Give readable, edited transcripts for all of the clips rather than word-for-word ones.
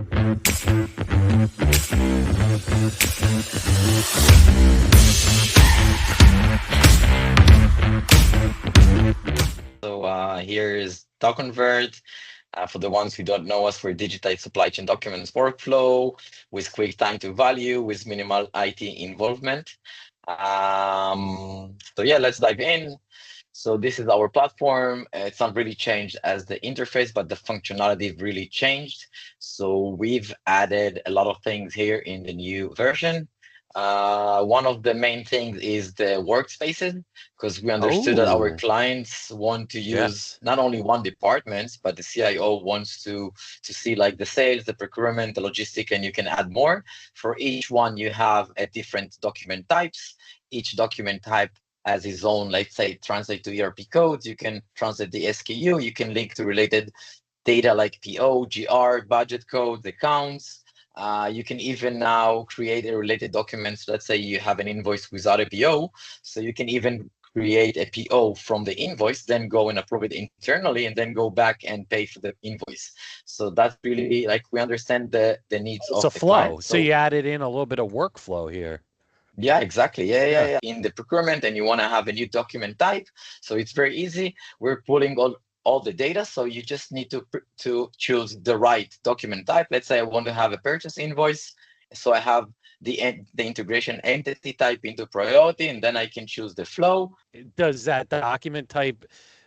So here is Doconvert. For the ones who don't know us, we're digitized supply chain documents workflow with quick time to value, with minimal IT involvement. So yeah, let's dive in. So this is our platform. It's not really changed as the interface, but the functionality really changed. So we've added a lot of things here in the new version. One of the main things is the workspaces, because we understood that our Oh, clients want to yeah. use not only one department, but the CIO wants to see like the sales, the procurement, the logistic, and you can add more. For each one, you have a different document types. Each document type has its own, let's say, translate to ERP codes. You can translate the SKU. You can link to related data like PO, GR, budget codes, accounts. You can even now create a related documents. Let's say you have an invoice without a PO, so you can even create a PO from the invoice, then go and approve it internally, and then go back and pay for the invoice. So that's really like we understand the needs It's of a the client. flow. So So you added in a little bit of workflow here. yeah, exactly. Yeah. Yeah. In the procurement, and you want to have a new document type, so it's very easy. We're pulling all the data, so you just need to choose the right document type. Let's say I want to have a purchase invoice, so I have the integration entity type into priority, and then I can choose the flow. Does that document type,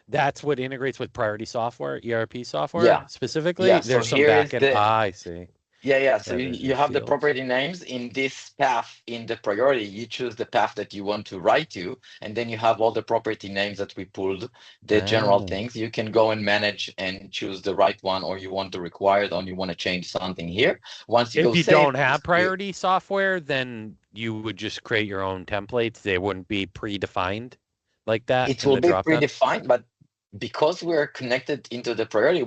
that's what integrates with priority software, ERP software Yeah, specifically? yeah. So There's some here is backend. the I see. Yeah. So Yeah, there's you your have the fields. property names in this path in the priority. You choose the path that you want to write to, and then you have all the property names that we pulled, the general Ah. things. You can go and manage and choose the right one, or you want to require it, or you want to change something here. Once you go If you save, don't have priority software, then you would just create your own templates. They wouldn't be predefined like that it in will the be dropdown. predefined, but because we're connected into the priority,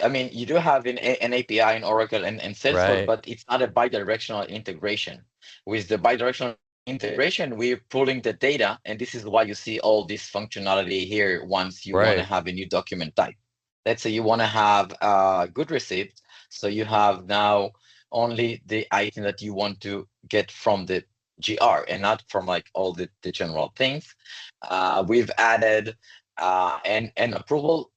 I mean, you do have an API in Oracle and Salesforce, Right. but it's not a bidirectional integration. With the bidirectional integration, we're pulling the data, and this is why you see all this functionality here once you want to Right. have a new document type. Let's say you want to have a good receipt, so you have now only the item that you want to get from the GR and not from like all the general things. We've added and approval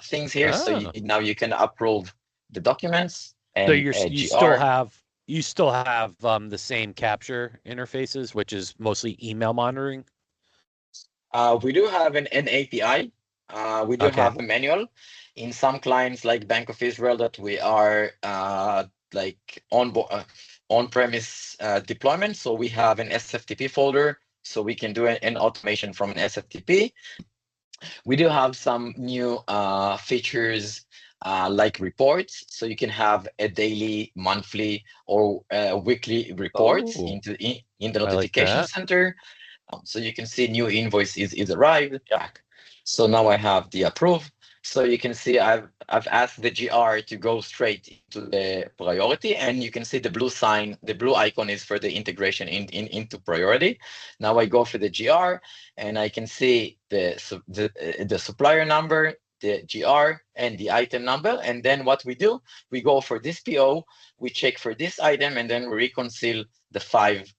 things here. So Oh. now you can approve the documents So and you still GR. have the same capture interfaces, which is mostly email monitoring. We do have an API. We do Okay. have a manual in some clients like Bank of Israel that we are like on-premise deployment. So we have an SFTP folder, so we can do an automation from an SFTP. We do have some new features like reports, so you can have a daily, monthly, or weekly reports Oh, in the I like notification that. center. So you can see new invoice is arrived. Yeah. So now I have the approve. So you can see I've asked the GR to go straight to the priority, and you can see the blue sign, the blue icon is for the integration into priority. Now I go for the GR, and I can see the supplier number, the GR, and the item number. And then what we do, we go for this PO, we check for this item, and then we reconcile the five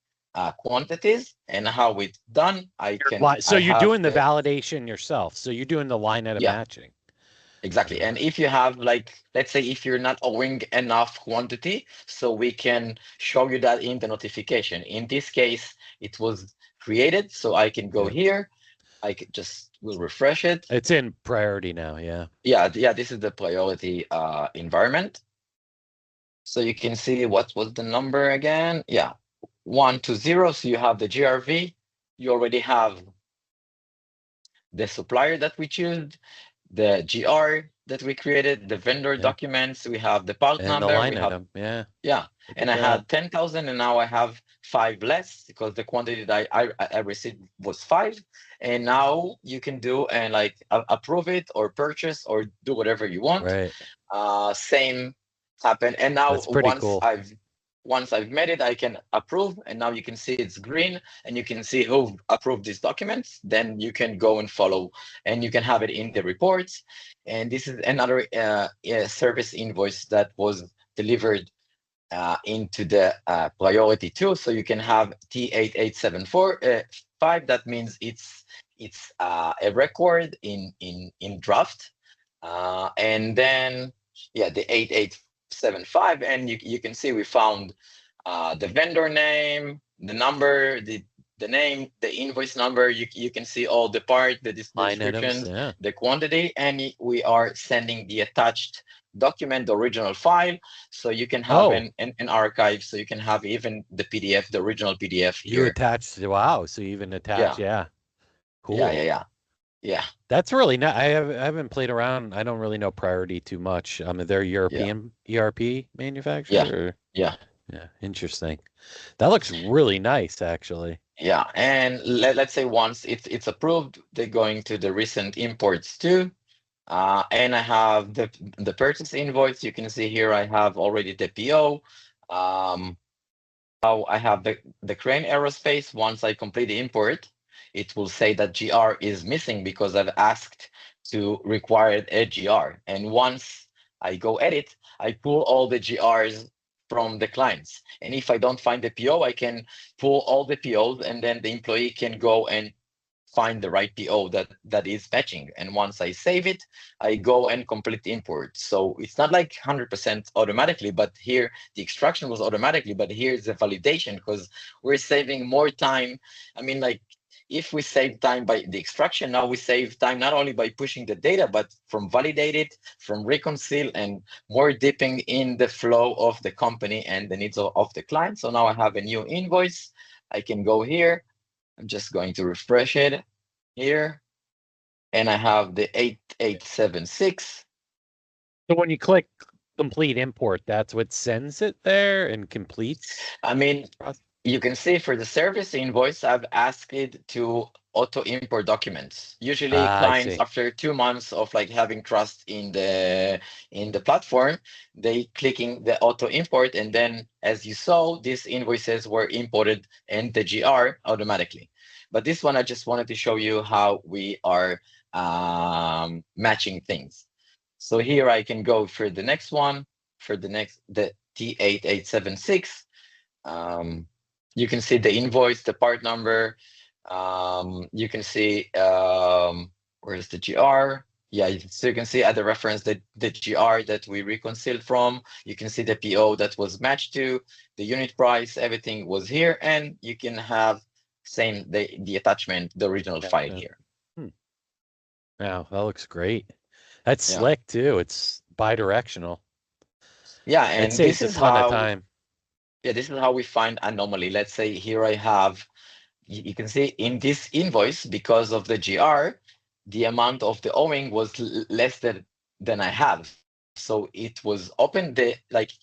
quantities. And how it's done, So I you're have doing the the validation yourself. So you're doing the line item yeah, matching. exactly. And if you have like, let's say if you're not owing enough quantity, so we can show you that in the notification. In this case, it was created, so I can go Yeah. here. I could just will refresh it. It's in priority now. Yeah. Yeah, this is the priority environment. So you can see what was the number again. Yeah, 120. So you have the GRV. You already have the supplier that we choose, the GR that we created, the vendor Yeah. documents, we have the part And the number, line we have, item. Yeah. yeah. Look And at I that. had 10,000, and now I have five less because the quantity that I received was five. And now you can do and like approve it or purchase or do whatever you want. Right. Same happen. And now That's pretty cool. once I've made it, I can approve, and now you can see it's green, and you can see who approved these documents. Then you can go and follow, and you can have it in the reports. And this is another service invoice that was delivered into the priority 2. So you can have T8874 5. That means it's a record in draft, and then the 8875, and you can see we found the vendor name, the number, the name, the invoice number. You can see all the part, the Line items, descriptions, yeah. the quantity, and we are sending the attached document, the original file, so you can have an archive, so you can have even the PDF, the original PDF You here. attached, wow, so you even attach, yeah. Cool. Yeah. That's really nice. I haven't played around. I don't really know Priority too much. They're European ERP manufacturer. Yeah. Interesting. That looks really nice, actually. Yeah, and let's say once it's approved, they're going to the recent imports too. And I have the purchase invoice. You can see here I have already the PO. Now I have the Crane Aerospace. Once I complete the import, it will say that GR is missing because I've asked to require a GR. And once I go edit, I pull all the GRs from the clients. And if I don't find the PO, I can pull all the POs, and then the employee can go and find the right PO that is matching. And once I save it, I go and complete the import. So it's not like 100% automatically, but here the extraction was automatically, but here's the validation, because we're saving more time. I mean, like, if we save time by the extraction, now we save time not only by pushing the data, but from validate it, from reconcile, and more dipping in the flow of the company and the needs of the client. So now I have a new invoice. I can go here. I'm just going to refresh it here. And I have the 8876. So when you click complete import, that's what sends it there and completes? I mean, you can see for the service invoice, I've asked it to auto import documents. Usually clients, after 2 months of like having trust in the platform, they clicking the auto import, and then as you saw, these invoices were imported and the GR automatically. But this one, I just wanted to show you how we are matching things. So here I can go for the next one, the T8876. You can see the invoice, the part number. You can see where's the GR? Yeah, so you can see at the reference the GR that we reconciled from. You can see the PO that was matched to, the unit price, everything was here, and you can have the attachment, the original file here. Wow, that looks great. That's slick too. It's bi-directional. Yeah, and it saves a ton of time. Yeah, this is how we find anomaly. Let's say here I have, you can see in this invoice, because of the GR, the amount of the owing was less than I have. So it was open, the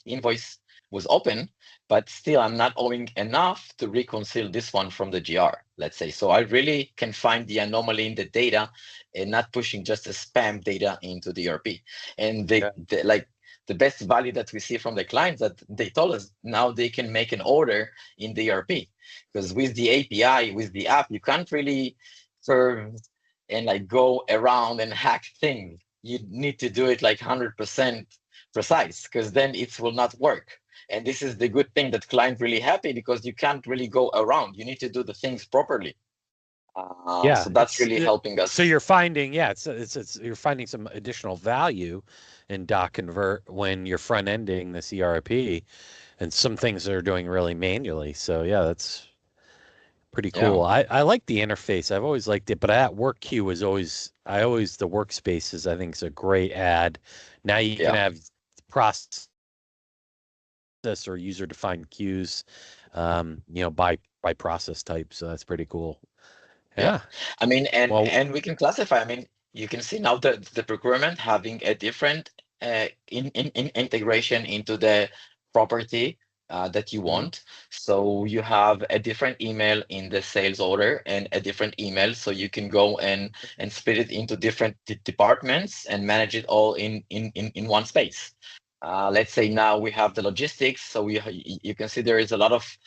invoice was open, but still I'm not owing enough to reconcile this one from the GR, let's say. So I really can find the anomaly in the data and not pushing just a spam data into the ERP. And the best value that we see from the clients, that they told us now they can make an order in the ERP, because with the API, with the app, you can't really serve and go around and hack things. You need to do it 100% precise, because then it will not work. And this is the good thing that client really happy, because you can't really go around. You need to do the things properly. So that's really helping us. So you're finding, you're finding some additional value in Doconvert when you're front ending this ERP, and some things they're doing really manually. So yeah, that's pretty cool. I like the interface. I've always liked it, but that work queue is always, the Workspaces, I think, is a great add. Now you can have process or user defined queues, by process type. So that's pretty cool. Yeah. I mean, and we can classify. I mean, you can see now the procurement having a different integration into the property that you want. So you have a different email in the sales order and a different email, so you can go and split it into different departments and manage it all in one space. Let's say now we have the logistics, so you can see there is a lot of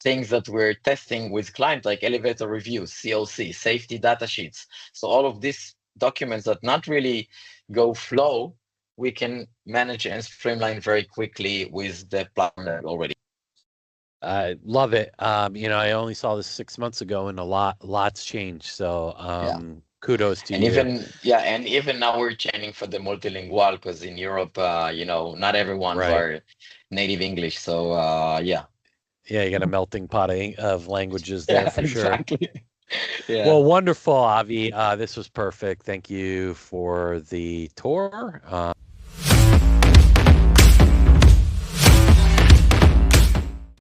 things that we're testing with clients, like elevator reviews, COC, safety data sheets. So all of these documents that not really go flow we can manage and streamline very quickly with the platform already. I love it. I only saw this 6 months ago, and lots changed. So, Yeah. kudos to And you. even now we're changing for the multilingual because in Europe, not everyone's Right. are native English. So yeah. Yeah, you got a melting pot of languages there Yeah, for sure. exactly. Yeah. Well, wonderful, Avi. This was perfect. Thank you for the tour.